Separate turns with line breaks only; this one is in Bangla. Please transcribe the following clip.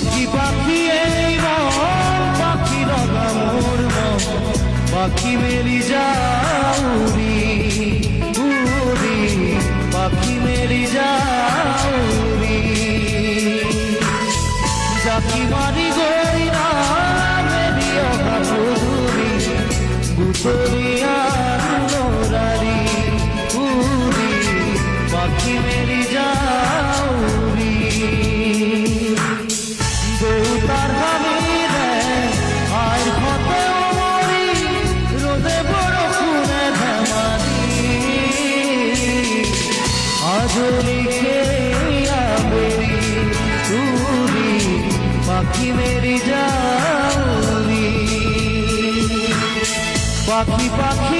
পাখি পাখি এই মন পাখি রঙা মোর মন পাখি মেরি যাউরি উরি পাখি মেরি যাউরি জাকি মারি গইরা মেরি অঘাতুরি গুতরিয়া নোরারি উরি পাখি মেরি যাউরি দেউতার হামিরে আয় ফতে মরি রোদে বড় ফুলে ধামারি আজ লিখে মেরি উরি পাখি মেরি যাউরি পাখি পাখি